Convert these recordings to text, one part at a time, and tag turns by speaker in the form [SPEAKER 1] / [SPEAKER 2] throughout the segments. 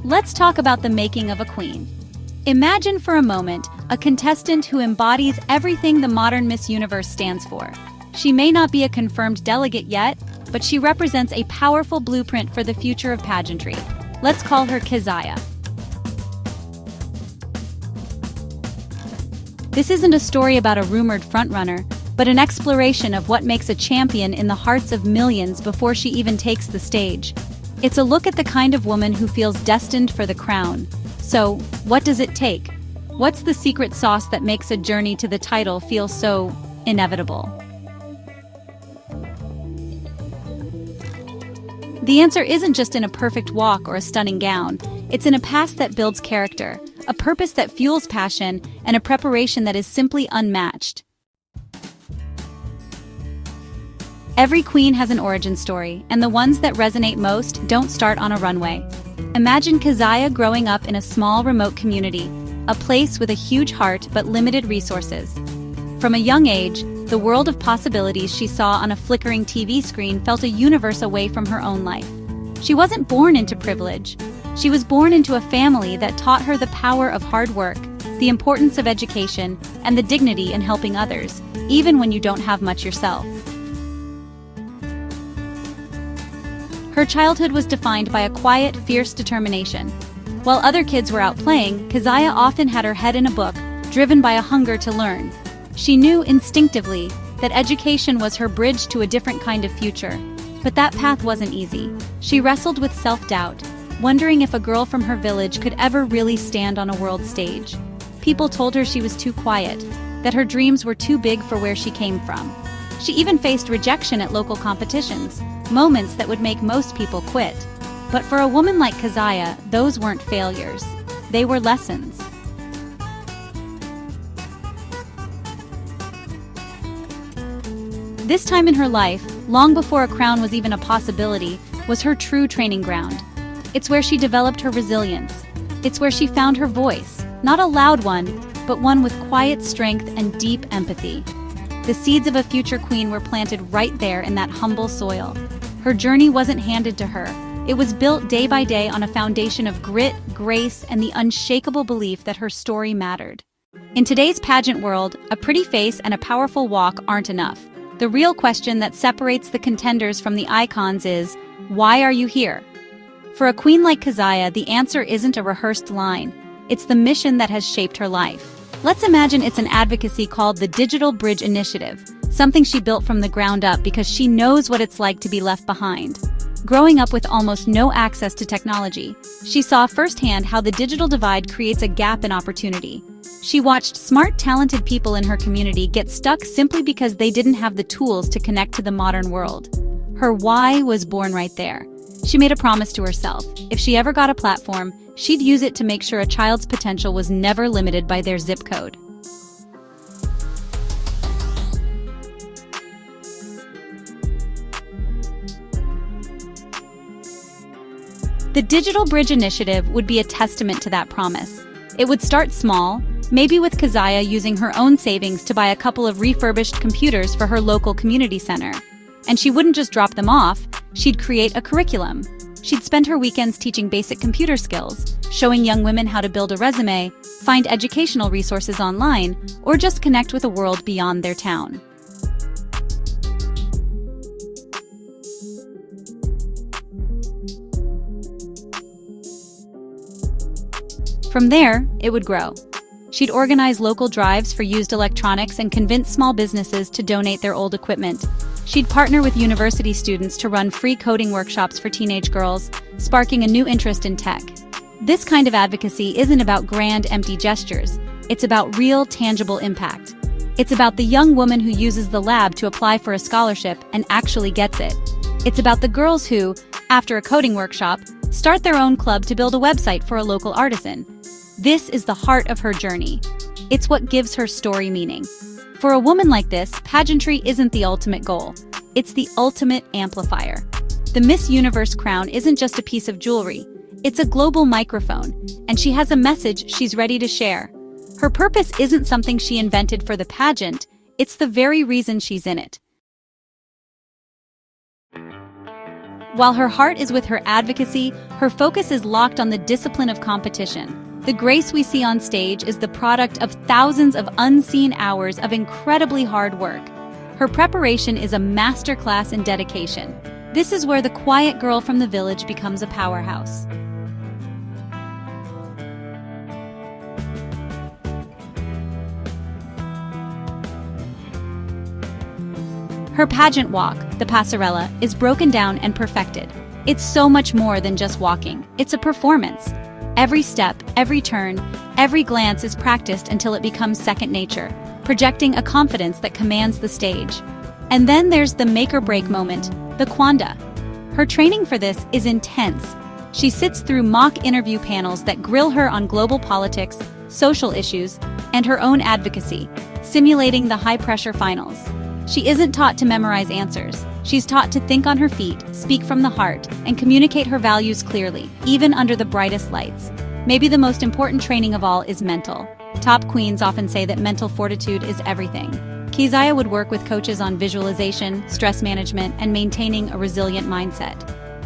[SPEAKER 1] Let's talk about the making of a queen. Imagine for a moment a contestant who embodies everything the modern Miss Universe stands for. She may not be a confirmed delegate yet, but she represents a powerful blueprint for the future of pageantry. Let's call her Keziah. This isn't a story about a rumored frontrunner, but an exploration of what makes a champion in the hearts of millions before she even takes the stage. It's a look at the kind of woman who feels destined for the crown. So, what does it take? What's the secret sauce that makes a journey to the title feel so inevitable? The answer isn't just in a perfect walk or a stunning gown. It's in a past that builds character, a purpose that fuels passion, and a preparation that is simply unmatched. Every queen has an origin story, and the ones that resonate most don't start on a runway. Imagine Keziah growing up in a small, remote community, a place with a huge heart but limited resources. From a young age, the world of possibilities she saw on a flickering TV screen felt a universe away from her own life. She wasn't born into privilege. She was born into a family that taught her the power of hard work, the importance of education, and the dignity in helping others, even when you don't have much yourself. Her childhood was defined by a quiet, fierce determination. While other kids were out playing, Keziah often had her head in a book, driven by a hunger to learn. She knew instinctively that education was her bridge to a different kind of future. But that path wasn't easy. She wrestled with self-doubt, wondering if a girl from her village could ever really stand on a world stage. People told her she was too quiet, that her dreams were too big for where she came from. She even faced rejection at local competitions, moments that would make most people quit. But for a woman like Keziah, those weren't failures. They were lessons. This time in her life, long before a crown was even a possibility, was her true training ground. It's where she developed her resilience. It's where she found her voice, not a loud one, but one with quiet strength and deep empathy. The seeds of a future queen were planted right there in that humble soil. Her journey wasn't handed to her. It was built day by day on a foundation of grit, grace, and the unshakable belief that her story mattered. In today's pageant world, a pretty face and a powerful walk aren't enough. The real question that separates the contenders from the icons is, why are you here? For a queen like Keziah, the answer isn't a rehearsed line. It's the mission that has shaped her life. Let's imagine it's an advocacy called the Digital Bridge Initiative, something she built from the ground up because she knows what it's like to be left behind. Growing up with almost no access to technology, she saw firsthand how the digital divide creates a gap in opportunity. She watched smart, talented people in her community get stuck simply because they didn't have the tools to connect to the modern world. Her why was born right there. She made a promise to herself. If she ever got a platform, she'd use it to make sure a child's potential was never limited by their zip code. The Digital Bridge Initiative would be a testament to that promise. It would start small, maybe with Keziah using her own savings to buy a couple of refurbished computers for her local community center. And she wouldn't just drop them off, she'd create a curriculum. She'd spend her weekends teaching basic computer skills, showing young women how to build a resume, find educational resources online, or just connect with a world beyond their town. From there, it would grow. She'd organize local drives for used electronics and convince small businesses to donate their old equipment. She'd partner with university students to run free coding workshops for teenage girls, sparking a new interest in tech. This kind of advocacy isn't about grand, empty gestures. It's about real, tangible impact. It's about the young woman who uses the lab to apply for a scholarship and actually gets it. It's about the girls who, after a coding workshop, start their own club to build a website for a local artisan. This is the heart of her journey. It's what gives her story meaning. For a woman like this, pageantry isn't the ultimate goal. It's the ultimate amplifier. The Miss Universe crown isn't just a piece of jewelry. It's a global microphone, and she has a message she's ready to share. Her purpose isn't something she invented for the pageant, it's the very reason she's in it. While her heart is with her advocacy, her focus is locked on the discipline of competition. The grace we see on stage is the product of thousands of unseen hours of incredibly hard work. Her preparation is a masterclass in dedication. This is where the quiet girl from the village becomes a powerhouse. Her pageant walk, the passerella, is broken down and perfected. It's so much more than just walking. It's a performance. Every step, every turn, every glance is practiced until it becomes second nature, projecting a confidence that commands the stage. And then there's the make-or-break moment, the quanda. Her training for this is intense. She sits through mock interview panels that grill her on global politics, social issues, and her own advocacy, simulating the high-pressure finals. She isn't taught to memorize answers. She's taught to think on her feet, speak from the heart, and communicate her values clearly, even under the brightest lights. Maybe the most important training of all is mental. Top queens often say that mental fortitude is everything. Keziah would work with coaches on visualization, stress management, and maintaining a resilient mindset.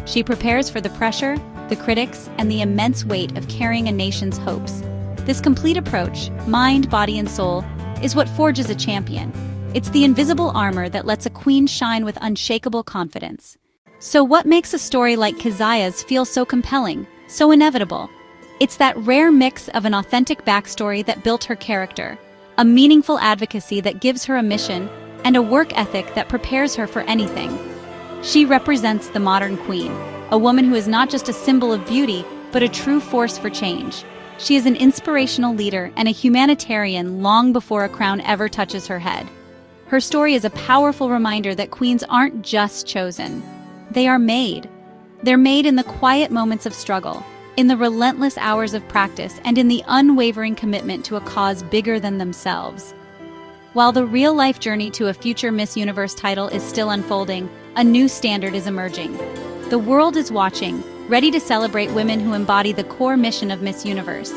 [SPEAKER 1] She prepares for the pressure, the critics, and the immense weight of carrying a nation's hopes. This complete approach, mind, body, and soul, is what forges a champion. It's the invisible armor that lets a queen shine with unshakable confidence. So what makes a story like Keziah's feel so compelling, so inevitable? It's that rare mix of an authentic backstory that built her character, a meaningful advocacy that gives her a mission, and a work ethic that prepares her for anything. She represents the modern queen, a woman who is not just a symbol of beauty, but a true force for change. She is an inspirational leader and a humanitarian long before a crown ever touches her head. Her story is a powerful reminder that queens aren't just chosen. They are made. They're made in the quiet moments of struggle, in the relentless hours of practice, and in the unwavering commitment to a cause bigger than themselves. While the real-life journey to a future Miss Universe title is still unfolding, a new standard is emerging. The world is watching, ready to celebrate women who embody the core mission of Miss Universe,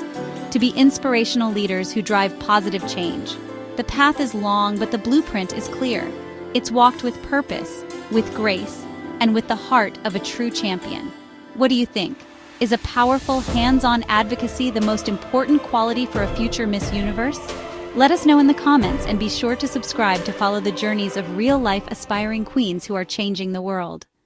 [SPEAKER 1] to be inspirational leaders who drive positive change. The path is long, but the blueprint is clear. It's walked with purpose, with grace, and with the heart of a true champion. What do you think? Is a powerful, hands-on advocacy the most important quality for a future Miss Universe? Let us know in the comments, and be sure to subscribe to follow the journeys of real-life aspiring queens who are changing the world.